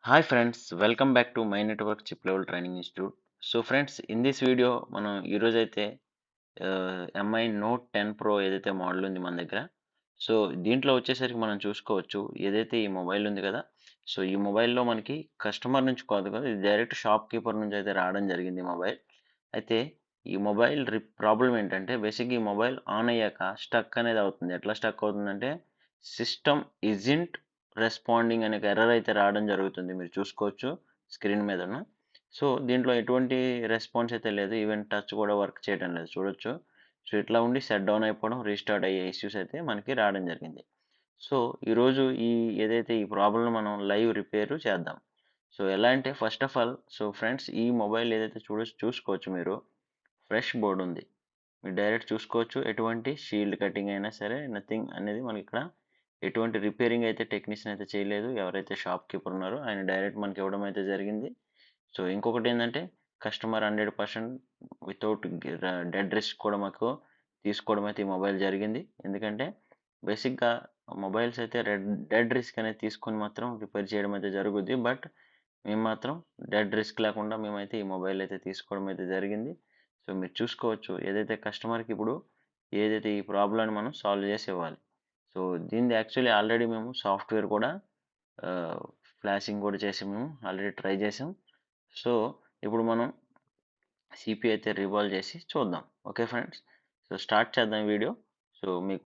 Hi friends, welcome back to Mynetwork Chiplevel Training Institute. So friends, in this video మనం ఈరోజు అయితే MI note 10 pro ఏదైతే model ఉంది మన దగ్గర. సో దీంట్లో వచ్చేసరికి మనం చూసుకోవచ్చు ఏదైతే ఈ మొబైల్ ఉంది కదా. సో ఈ మొబైల్లో మనకి కస్టమర్ నుంచి కాదు కదా, ఇది డైరెక్ట్ షాప్ కీపర్ నుంచి అయితే రావడం జరిగింది ఈ మొబైల్. అయితే ఈ మొబైల్ ప్రాబ్లం ఏంటంటే బేసిక్ ఈ మొబైల్ ఆన్ అయ్యాక స్టక్ అనేది అవుతుంది. ఎట్లా స్టక్ అవుతుందంటే సిస్టమ్ ఇజింట్ రెస్పాండింగ్ అనే ఎర్రర్ అయితే రావడం జరుగుతుంది. మీరు చూసుకోవచ్చు స్క్రీన్ మీదను. సో దీంట్లో ఎటువంటి రెస్పాన్స్ అయితే లేదు. ఈవెన్ టచ్ కూడా వర్క్ చేయడం లేదు, చూడొచ్చు. సో ఇట్లా ఉండి షట్ డౌన్ అయిపోవడం, రీస్టార్ట్ అయ్యే ఇష్యూస్ అయితే మనకి రావడం జరిగింది. సో ఈరోజు ఏదైతే ఈ ప్రాబ్లమ్ మనం లైవ్ రిపేర్ చేద్దాం. సో ఎలా అంటే first of all, so friends ఈ మొబైల్ ఏదైతే చూసుకోవచ్చు మీరు, ఫ్రెష్ బోర్డ్ ఉంది. మీరు డైరెక్ట్ చూసుకోవచ్చు, ఎటువంటి షీల్డ్ కటింగ్ అయినా సరే నథింగ్ అనేది మనకి ఇక్కడ ఎటువంటి రిపేరింగ్ అయితే టెక్నీషియన్ అయితే చేయలేదు. ఎవరైతే షాప్ కీపర్ ఉన్నారో ఆయన డైరెక్ట్ మనకి ఇవ్వడం అయితే జరిగింది. సో ఇంకొకటి ఏంటంటే కస్టమర్ 100% వితౌట్ డెడ్ రిస్క్ కూడా మాకు తీసుకోవడం అయితే ఈ మొబైల్ జరిగింది. ఎందుకంటే బేసిక్గా మొబైల్స్ అయితే డెడ్ రిస్క్ అనేది తీసుకొని మాత్రం రిపేర్ చేయడం అయితే జరుగుద్ది. బట్ మేము మాత్రం డెడ్ రిస్క్ లేకుండా మేమైతే ఈ మొబైల్ అయితే తీసుకోవడం అయితే జరిగింది. సో మీరు చూసుకోవచ్చు ఏదైతే కస్టమర్కి ఇప్పుడు ఏదైతే ఈ ప్రాబ్లమ్ని మనం సాల్వ్ చేసి ఇవ్వాలి. సో దీనిది యాక్చువల్లీ ఆల్రెడీ మేము సాఫ్ట్వేర్ కూడా ఫ్లాషింగ్ కూడా చేసి మేము ఆల్రెడీ ట్రై చేసాం. సో ఇప్పుడు మనం సిపి అయితే రివాల్వ్ చేసి చూద్దాం. ఓకే ఫ్రెండ్స్, సో స్టార్ట్ చేద్దాం వీడియో. సో మీకు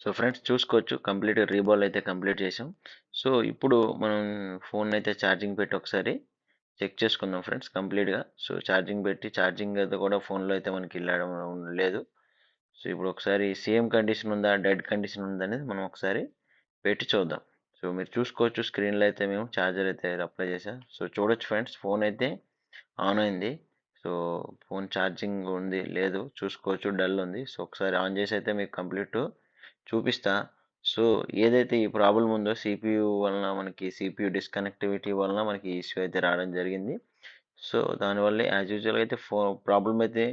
సో ఫ్రెండ్స్ చూసుకోవచ్చు కంప్లీట్‌గా రీబాల్ అయితే కంప్లీట్ చేసాం. సో ఇప్పుడు మనం ఫోన్‌నయితే ఛార్జింగ్ పెట్టి ఒకసారి చెక్ చేసుకుందాం ఫ్రెండ్స్ కంప్లీట్‌గా. సో ఛార్జింగ్ పెట్టి ఛార్జింగ్ అయితే కూడా ఫోన్‌లో అయితే మనకి లేదు. సో ఇప్పుడు ఒకసారి సేమ్ కండిషన్ ఉందా? డెడ్ కండిషన్ ఉందా? అనేది మనం ఒకసారి పెట్టి చూద్దాం. సో మీరు చూసుకోవచ్చు స్క్రీన్‌లో అయితే మేము ఛార్జర్ అయితే అప్లై చేశా. సో చూడొచ్చు ఫ్రెండ్స్ ఫోన్ అయితే ఆన్ అయింది. సో ఫోన్ ఛార్జింగ్ ఉంది లేదు చూసుకోవచ్చు డల్ ఉంది. సో ఒకసారి ఆన్ చేసి అయితే మీకు కంప్లీట్ చూపిస్తా. సో ఏదైతే ఈ ప్రాబ్లమ్ ఉందో సిపియు వలన మనకి సిపియు డిస్కనెక్టివిటీ వలన మనకి ఇష్యూ అయితే రావడం జరిగింది. సో దానివల్లే యాజ్ యూజువల్‌గా అయితే ప్రాబ్లమ్ అయితే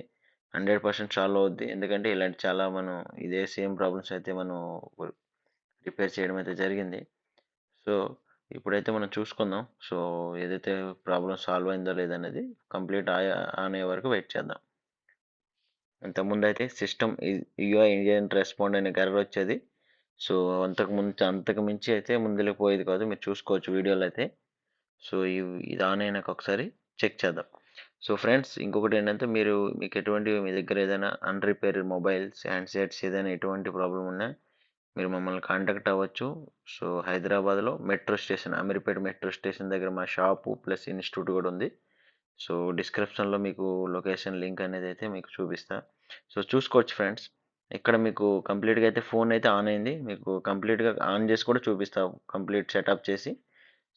100% సాల్వ్ అవుద్ది. ఎందుకంటే ఇలాంటి చాలా మనం ఇదే సేమ్ ప్రాబ్లమ్స్ అయితే మనం రిపేర్ చేయడం అయితే జరిగింది. సో ఇప్పుడైతే మనం చూసుకుందాం. సో ఏదైతే ప్రాబ్లమ్ సాల్వ్ అయిందో లేదనేది కంప్లీట్ ఆన్ అయ్యే వరకు వెయిట్ చేద్దాం. ఇంతకుముందయితే సిస్టమ్ యూఐ ఇండియన్ రెస్పాండ్ అనే ఎర్రర్ వచ్చేది. సో అంతకు మించి అయితే ముందుకు పోయేది కాదు. మీరు చూసుకోవచ్చు వీడియోలో అయితే. సో ఇది ఆన్ అయినాక ఒకసారి చెక్ చేద్దాం. సో ఫ్రెండ్స్ ఇంకొకటి ఏంటంటే మీకు ఎటువంటి మీ దగ్గర ఏదైనా అన్‌రిపేర్డ్ మొబైల్స్, హ్యాండ్‌సెట్స్ ఏదైనా ఎటువంటి ప్రాబ్లమ్ ఉన్నా మీరు మమ్మల్ని కాంటాక్ట్ అవ్వచ్చు. సో హైదరాబాద్‌లో metro station Ameerpet metro station దగ్గర మా షాపు ప్లస్ ఇన్‌స్టిట్యూట్ కూడా ఉంది. సో డిస్క్రిప్షన్‌లో మీకు లొకేషన్ లింక్ అనేది అయితే మీకు చూపిస్తా. సో చూసుకోవచ్చు ఫ్రెండ్స్. ఇక్కడ మీకు కంప్లీట్‌గా అయితే ఫోన్ అయితే ఆన్ అయింది. మీకు కంప్లీట్‌గా ఆన్ చేసి కూడా చూపిస్తా. కంప్లీట్ సెటప్ చేసి.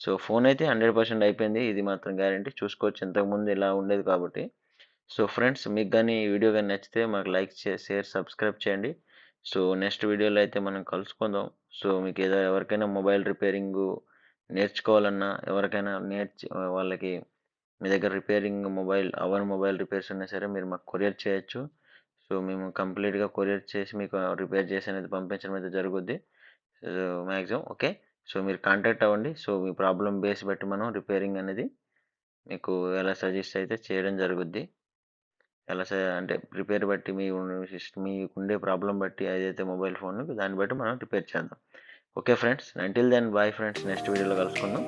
సో ఫోన్ అయితే 100% అయిపోయింది. ఇది మాత్రం గ్యారంటీ. చూసుకోవచ్చు ఇంతకుముందు ఇలా ఉండేది కాబట్టి. సో ఫ్రెండ్స్ మీకు గాని ఈ వీడియో గాని నచ్చితే మాకు లైక్ షేర్, సబ్స్క్రైబ్ చేయండి. సో నెక్స్ట్ వీడియోలో అయితే మనం కలుసుకుందాం. సో మీకు ఏదో ఎవరికైనా మొబైల్ రిపేరింగు నేర్చుకోవాలన్నా ఎవరికైనా వాళ్ళకి మీ దగ్గర రిపేరింగ్ అవ్వని మొబైల్ రిపేర్స్ ఉన్నా సరే మీరు మాకు కొరియర్ చేయొచ్చు. సో మేము కంప్లీట్‌గా కొరియర్ చేసి మీకు రిపేర్ చేసి అనేది పంపించడం అయితే జరుగుద్ది. Maximum okay. సో మీరు కాంటాక్ట్ అవ్వండి. సో మీ ప్రాబ్లమ్ బేస్ బట్టి మనం రిపేరింగ్ అనేది మీకు ఎలా సజెస్ట్ అయితే చేయడం జరుగుద్ది. అంటే రిపేర్ బట్టి మీకుండే ప్రాబ్లమ్ బట్టి ఏదైతే మొబైల్ ఫోన్ దాన్ని బట్టి మనం రిపేర్ చేద్దాం. Okay friends. Until then bye friends. Next వీడియోలో కలుసుకుందాం.